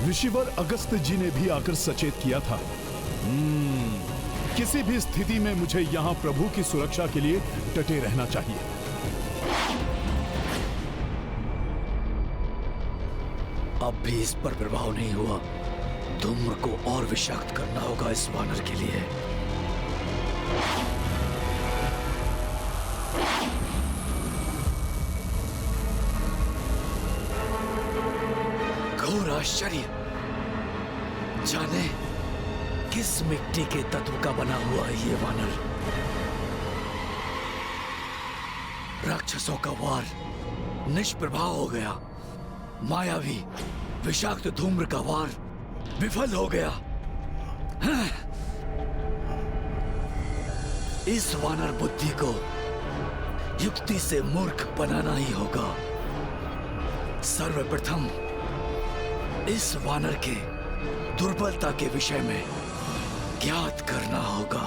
ऋषिवर अगस्त जी ने भी आकर सचेत किया था। किसी भी स्थिति में मुझे यहाँ प्रभु की सुरक्षा के लिए डटे रहना चाहिए। अब भी इस पर प्रभाव नहीं हुआ। धूम्र को और विषाक्त करना होगा इस वानर के लिए। घोर आश्चर्य! जाने किस मिट्टी के तत्व का बना हुआ है ये वानर। राक्षसों का वार निष्प्रभाव हो गया। मायावी विषाक्त धूम्र का वार विफल हो गया। इस वानर बुद्धि को युक्ति से मूर्ख बनाना ही होगा। सर्वप्रथम इस वानर के दुर्बलता के विषय में ज्ञात करना होगा।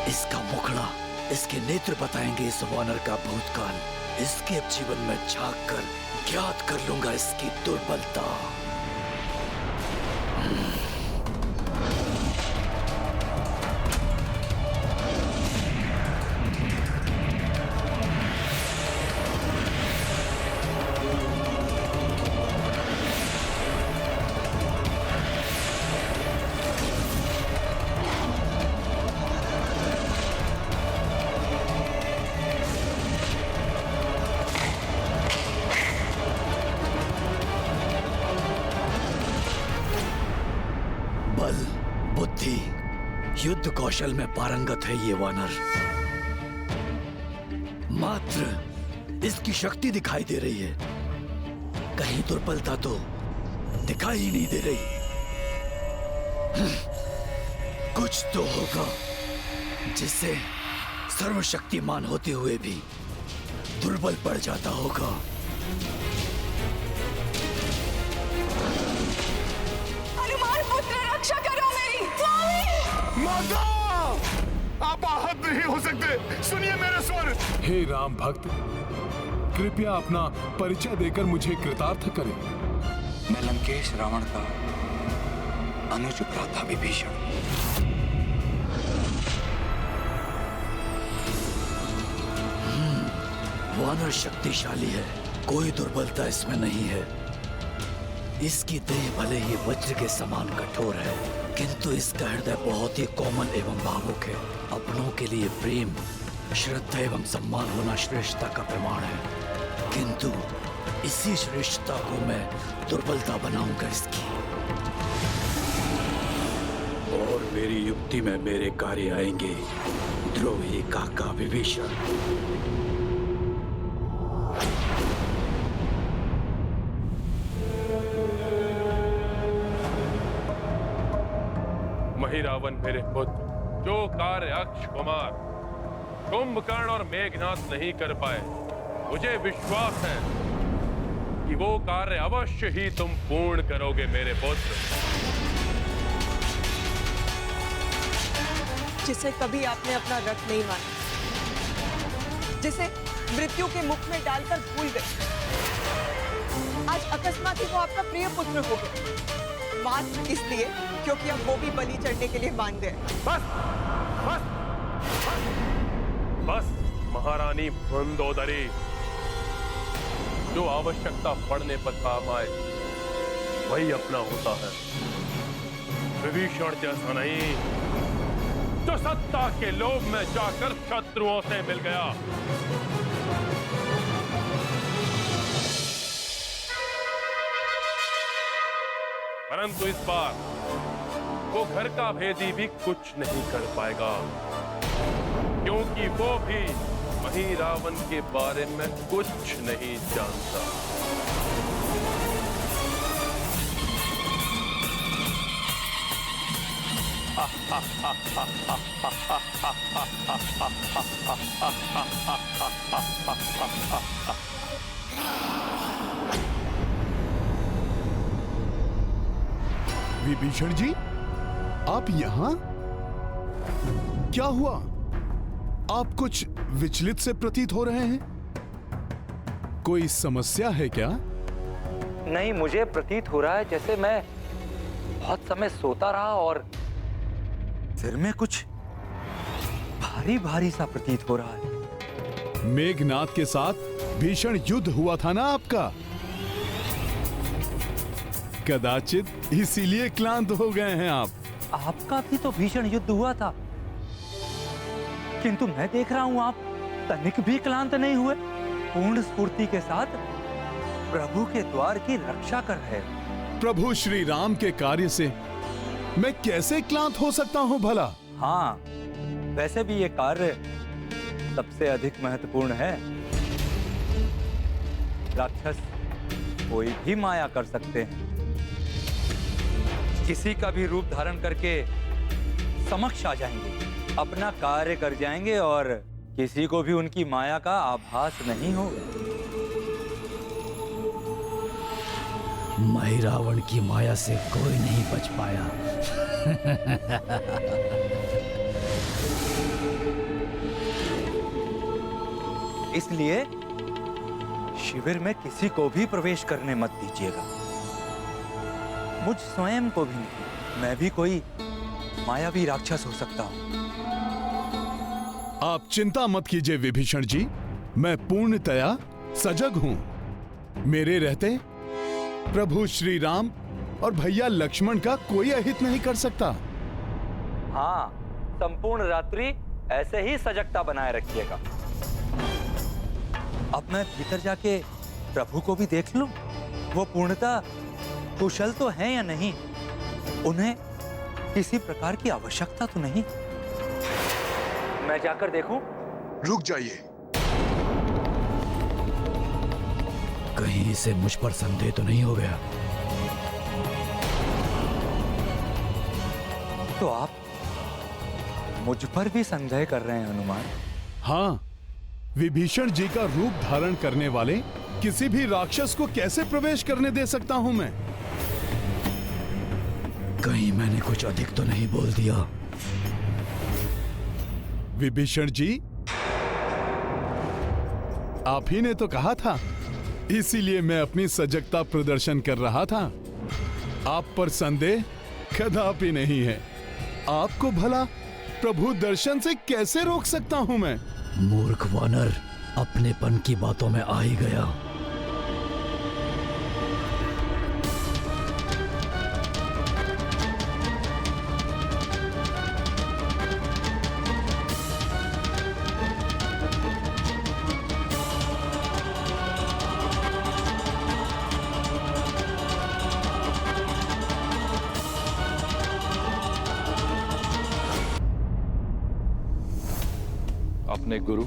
इसका मुखड़ा, इसके नेत्र बताएंगे इस वानर का भूतकाल। इसके जीवन में झांक कर ज्ञात कर लूंगा इसकी दुर्बलता। युद्ध कौशल में पारंगत है ये वानर। मात्र इसकी शक्ति दिखाई दे रही है, कहीं दुर्बलता तो दिखाई ही नहीं दे रही। कुछ तो होगा जिससे सर्वशक्तिमान होते हुए भी दुर्बल पड़ जाता होगा। हनुमान पुत्र, रक्षा करो मेरी। माता, आप आहत नहीं हो सकते, सुनिए मेरे स्वर। हे राम भक्त, कृपया अपना परिचय देकर मुझे कृतार्थ करें। मैं लंकेश रावण का अनुज भ्राता विभीषण। वानर शक्तिशाली है, कोई दुर्बलता इसमें नहीं है। इसकी देह भले ही वज्र के समान कठोर है, किंतु इसका हृदय बहुत ही कोमल एवं भावुक है। अपनों के लिए प्रेम, श्रद्धा एवं सम्मान होना श्रेष्ठता का प्रमाण है, किंतु इसी श्रेष्ठता को मैं दुर्बलता बनाऊंगा इसकी। और मेरी युक्ति में मेरे कार्य आएंगे द्रोही काका विभीषण। रावण मेरे पुत्र, जो कार्य अक्ष कुमार, कुंभकर्ण और मेघनाथ नहीं कर पाए, मुझे विश्वास है कि वो कार्य अवश्य ही तुम पूर्ण करोगे मेरे पुत्र। जिसे कभी आपने अपना रथ नहीं माना, जिसे मृत्यु के मुख में डालकर भूल गए, आज अकस्मात ही वो आपका प्रिय पुत्र हो गया, मात्र इसलिए क्योंकि अब वो भी बलि चढ़ने के लिए मान गए। बस बस बस महारानी मंदोदरी, जो आवश्यकता पड़ने पर काम आए वही अपना होता है। विभीषण जैसा नहीं, जो सत्ता के लोभ में जाकर शत्रुओं से मिल गया। परंतु इस बार वो घर का भेदी भी कुछ नहीं कर पाएगा, क्योंकि वो भी वही रावण के बारे में कुछ नहीं जानता। विभीषण जी, आप यहाँ? क्या हुआ? आप कुछ विचलित से प्रतीत हो रहे हैं। कोई समस्या है क्या? नहीं, मुझे प्रतीत हो रहा है जैसे मैं बहुत समय सोता रहा और सिर में कुछ भारी भारी सा प्रतीत हो रहा है। मेघनाथ के साथ भीषण युद्ध हुआ था ना आपका? कदाचित इसीलिए क्लांत हो गए हैं आप। आपका भी तो भीषण युद्ध हुआ था, किंतु मैं देख रहा हूं आप तनिक भी क्लांत नहीं हुए, पूर्ण स्फूर्ति के साथ प्रभु के द्वार की रक्षा कर रहे। प्रभु श्री राम के कार्य से मैं कैसे क्लांत हो सकता हूं भला? हाँ, वैसे भी ये कार्य सबसे अधिक महत्वपूर्ण है। राक्षस कोई भी माया कर सकते हैं, किसी का भी रूप धारण करके समक्ष आ जाएंगे, अपना कार्य कर जाएंगे और किसी को भी उनकी माया का आभास नहीं होगा। मैं रावण की माया से कोई नहीं बच पाया। इसलिए शिविर में किसी को भी प्रवेश करने मत दीजिएगा, मुझ स्वयं को भी नहीं। मैं भी कोई मायावी राक्षस हो सकता हूं। आप चिंता मत कीजिए विभीषण जी, मैं पूर्णतया सजग हूं। मेरे रहते प्रभु श्री राम और भैया लक्ष्मण का कोई अहित नहीं कर सकता। हाँ, संपूर्ण रात्रि ऐसे ही सजगता बनाए रखिएगा। अब मैं भीतर जाके प्रभु को भी देख लूं, वो पूर्णतः कुशल तो हैं या नहीं, उन्हें किसी प्रकार की आवश्यकता तो नहीं। मैं जाकर देखूं? रुक जाइए। कहीं से मुझ पर संदेह तो नहीं हो गया? तो आप मुझ पर भी संदेह कर रहे हैं हनुमान? हाँ, विभीषण जी का रूप धारण करने वाले किसी भी राक्षस को कैसे प्रवेश करने दे सकता हूं मैं? कहीं मैंने कुछ अधिक तो नहीं बोल दिया? विभीषण जी, आप ही ने तो कहा था, इसीलिए मैं अपनी सजगता प्रदर्शन कर रहा था। आप पर संदेह कदापि नहीं है। आपको भला प्रभु दर्शन से कैसे रोक सकता हूं मैं? मूर्ख वानर, अपनेपन की बातों में आ ही गया। अपने गुरु,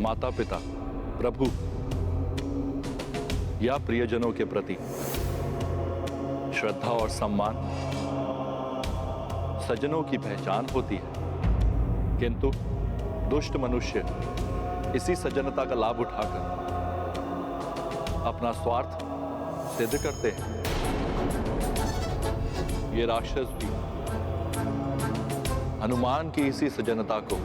माता पिता, प्रभु या प्रियजनों के प्रति श्रद्धा और सम्मान सज्जनों की पहचान होती है, किंतु दुष्ट मनुष्य इसी सज्जनता का लाभ उठाकर अपना स्वार्थ सिद्ध करते हैं। ये राक्षस भी हनुमान की इसी सज्जनता को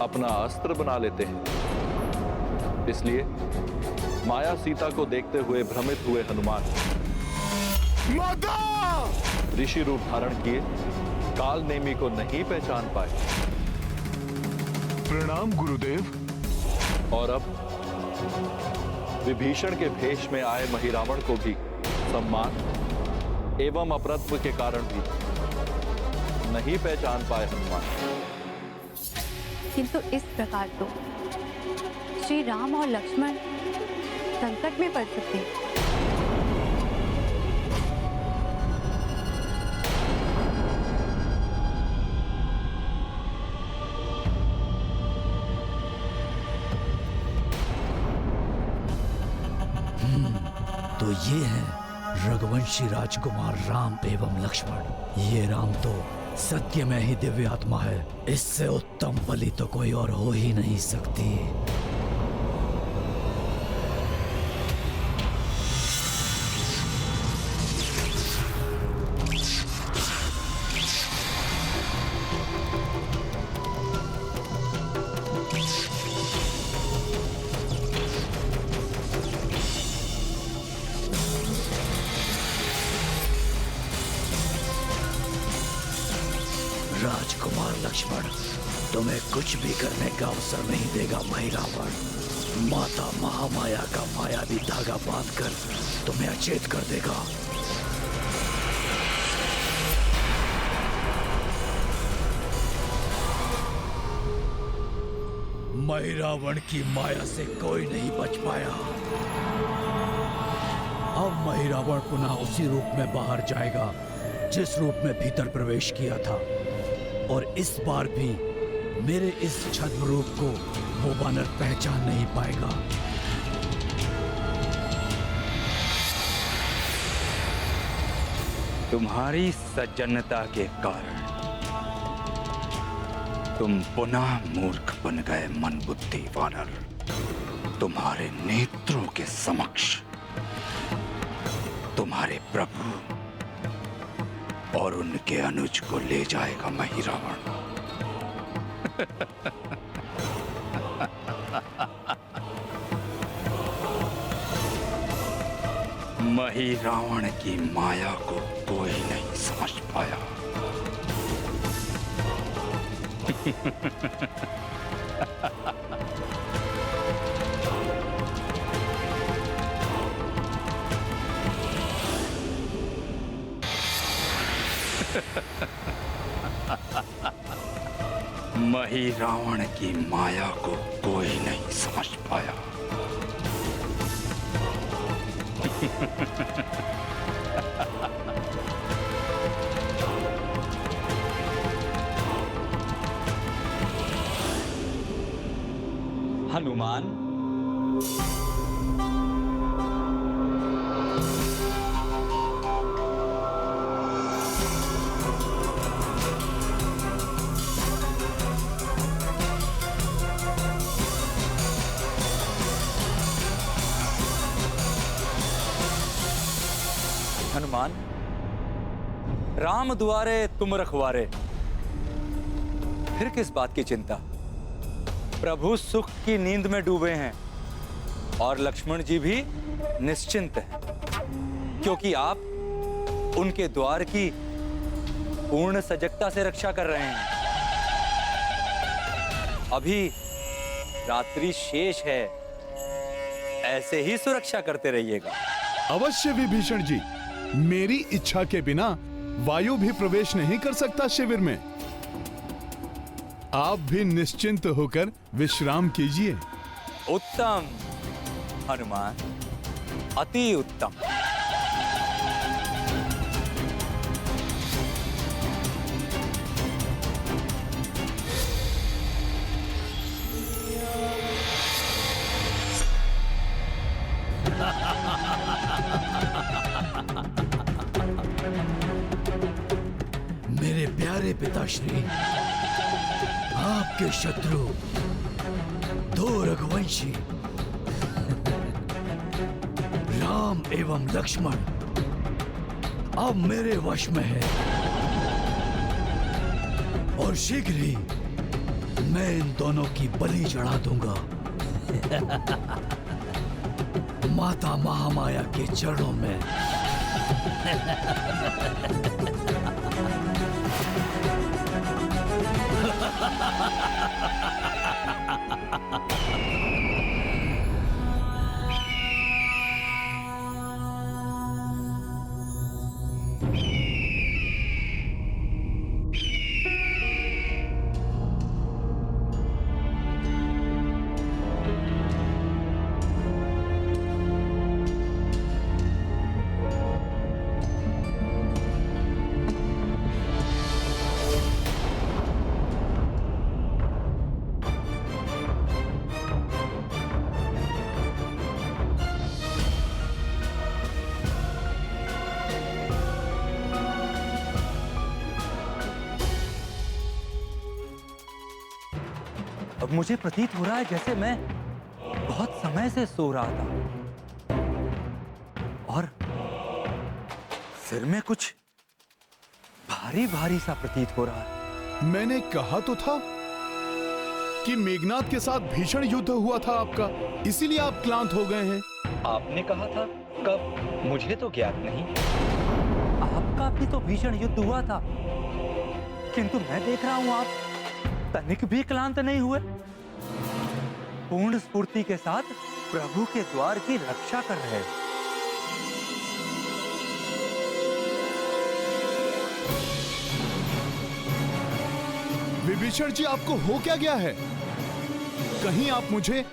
अपना अस्त्र बना लेते हैं। इसलिए माया सीता को देखते हुए भ्रमित हुए हनुमान माता! ऋषि रूप धारण किए काल नेमी को नहीं पहचान पाए। प्रणाम गुरुदेव। और अब विभीषण के भेष में आए महिरावण को भी सम्मान एवं अपरत्व के कारण भी नहीं पहचान पाए हनुमान। किंतु इस प्रकार तो श्री राम और लक्ष्मण संकट में पड़ सकते हैं। तो ये हैं रघुवंशी राजकुमार राम एवं लक्ष्मण। ये राम तो सत्य में ही दिव्य आत्मा है, इससे उत्तम बलि तो कोई और हो ही नहीं सकती। लक्ष्मण, तुम्हें कुछ भी करने का अवसर नहीं देगा महिरावण। माता महामाया का मायावी धागा बांधकर तुम्हें अचेत कर देगा। महिरावण की माया से कोई नहीं बच पाया। अब महिरावण पुनः उसी रूप में बाहर जाएगा जिस रूप में भीतर प्रवेश किया था, और इस बार भी मेरे इस छद्म रूप को वो वानर पहचान नहीं पाएगा। तुम्हारी सज्जनता के कारण तुम पुनः मूर्ख बन गए मनबुद्धि वानर। तुम्हारे नेत्रों के समक्ष तुम्हारे प्रभु और उनके अनुज को ले जाएगा महिरावण। महिरावण की माया को कोई नहीं समझ पाया। महिरावण की माया को कोई नहीं समझ पाया। हनुमान, हनुमान, राम दुआरे तुम रखवारे। फिर किस बात की चिंता? प्रभु सुख की नींद में डूबे हैं और लक्ष्मण जी भी निश्चिंत हैं, क्योंकि आप उनके द्वार की पूर्ण सजगता से रक्षा कर रहे हैं। अभी रात्रि शेष है, ऐसे ही सुरक्षा करते रहिएगा। अवश्य विभीषण जी, मेरी इच्छा के बिना वायु भी प्रवेश नहीं कर सकता शिविर में। आप भी निश्चिंत होकर विश्राम कीजिए। उत्तम हनुमान, अति उत्तम। मेरे प्यारे पिताश्री, आपके शत्रु दो रघुवंशी राम एवं लक्ष्मण अब मेरे वश में है, और शीघ्र ही मैं इन दोनों की बलि चढ़ा दूंगा माता महामाया के चरणों में। अब मुझे प्रतीत हो रहा है जैसे मैं बहुत समय से सो रहा था और सिर में कुछ भारी भारी सा प्रतीत हो रहा है। मैंने कहा तो था कि मेघनाद के साथ भीषण युद्ध हुआ था आपका, इसीलिए आप क्लांत हो गए हैं। आपने कहा था कब? मुझे तो ज्ञात नहीं। आपका भी तो भीषण युद्ध हुआ था, किंतु मैं देख रहा हूं आप तनिक भी क्लांत नहीं हुए, पूर्ण स्फूर्ति के साथ प्रभु के द्वार की रक्षा कर रहे हैं। विभीषण जी, आपको हो क्या गया है? कहीं आप मुझे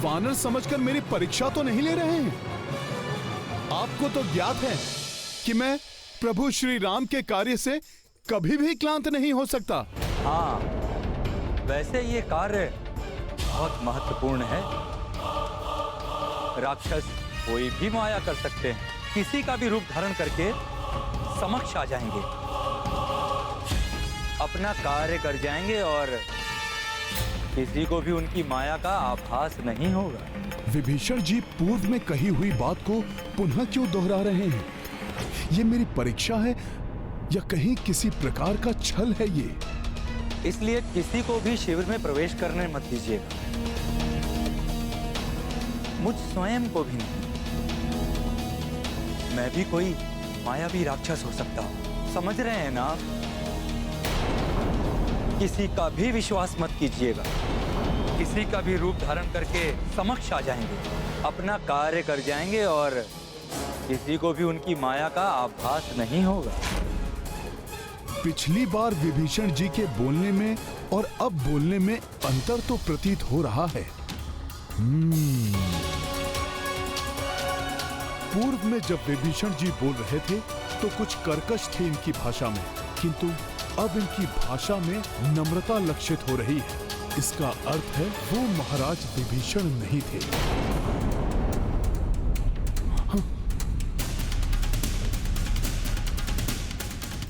वानर समझकर मेरी परीक्षा तो नहीं ले रहे हैं? आपको तो ज्ञात है कि मैं प्रभु श्री राम के कार्य से कभी भी क्लांत नहीं हो सकता। हाँ, वैसे ये कार्य बहुत महत्वपूर्ण है। राक्षस कोई भी माया कर सकते हैं, किसी का भी रूप धारण करके समक्ष आ जाएंगे, अपना कार्य कर जाएंगे और किसी को भी उनकी माया का आभास नहीं होगा। विभीषण जी, पूर्व में कही हुई बात को पुनः क्यों दोहरा रहे हैं? ये मेरी परीक्षा है या कहीं किसी प्रकार का छल है ये? इसलिए किसी को भी शिविर में प्रवेश करने मत दीजिएगा, मुझ स्वयं को भी नहीं। मैं भी कोई मायावी राक्षस हो सकता हूं, समझ रहे हैं ना? किसी का भी विश्वास मत कीजिएगा, किसी का भी रूप धारण करके समक्ष आ जाएंगे, अपना कार्य कर जाएंगे और किसी को भी उनकी माया का आभास नहीं होगा। पिछली बार विभीषण जी के बोलने में और अब बोलने में अंतर तो प्रतीत हो रहा है। पूर्व में जब विभीषण जी बोल रहे थे तो कुछ कर्कश थे इनकी भाषा में, किंतु अब इनकी भाषा में नम्रता लक्षित हो रही है। इसका अर्थ है वो महाराज विभीषण नहीं थे।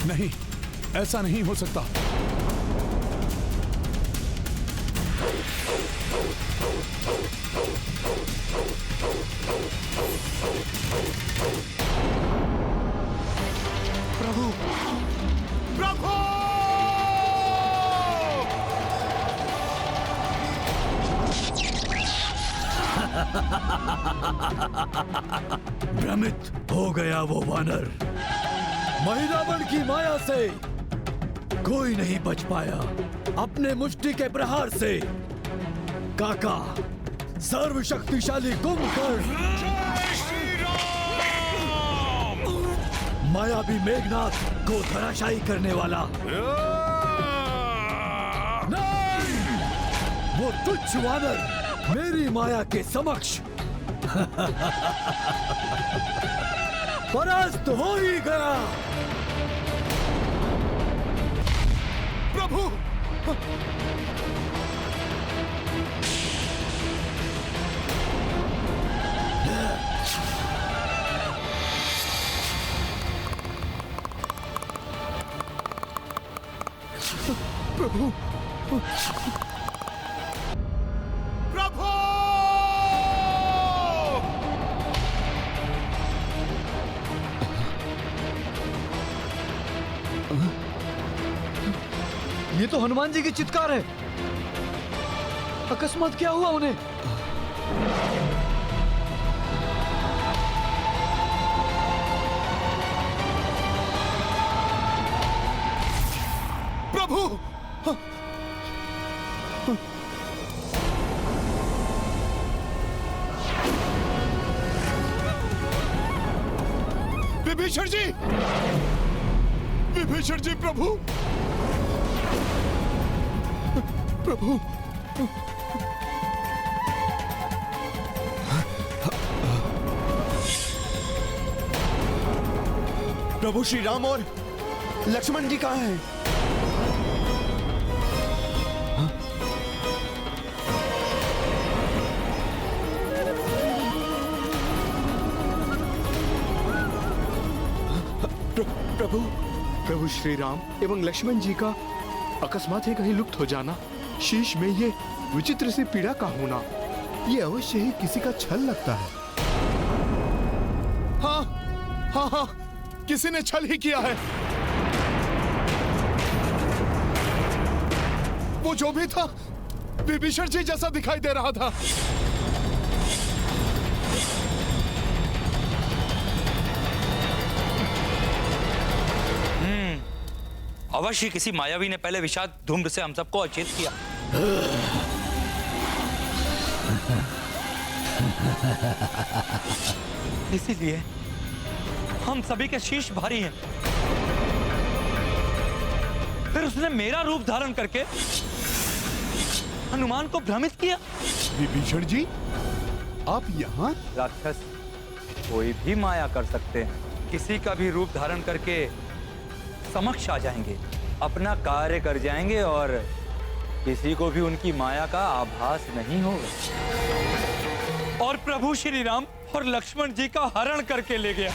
नहीं, ऐसा नहीं हो सकता। प्रभु, प्रभु! भ्रमित हो गया वो वानर। महिरावण की माया से कोई नहीं बच पाया। अपने मुष्टि के प्रहार से काका सर्वशक्तिशाली कुंभकर्ण, मायावी मेघनाथ को धराशायी करने वाला। नहीं! वो तुच्छ वानर मेरी माया के समक्ष परास्त हो ही गया। प्रभु! प्रभु, प्रभु! ये तो हनुमान जी की चित्कार है। अकस्मात क्या हुआ उन्हें? प्रभु! विभीषण जी! विभीषण जी, प्रभु! प्रभु! प्रभु श्री राम और लक्ष्मण जी कहाँ हैं? प्रभु, प्रभु श्री राम एवं लक्ष्मण जी का अकस्मात ही कहीं लुप्त हो जाना, शीश में ये विचित्र सी पीड़ा का होना, ये अवश्य ही किसी का छल लगता है। हाँ, हाँ, हाँ, किसी ने छल ही किया है। वो जो भी था विभीषण जी जैसा दिखाई दे रहा था। अवश्य किसी मायावी ने पहले विषाद धूम्र से हम सबको अचेत किया। इसीलिए हम सभी के शीश भारी हैं। फिर उसने मेरा रूप धारण करके हनुमान को भ्रमित किया। विभीषण जी, आप यहाँ? राक्षस कोई भी माया कर सकते हैं, किसी का भी रूप धारण करके समक्ष आ जाएंगे, अपना कार्य कर जाएंगे और किसी को भी उनकी माया का आभास नहीं होगा। और प्रभु श्री राम और लक्ष्मण जी का हरण करके ले गया।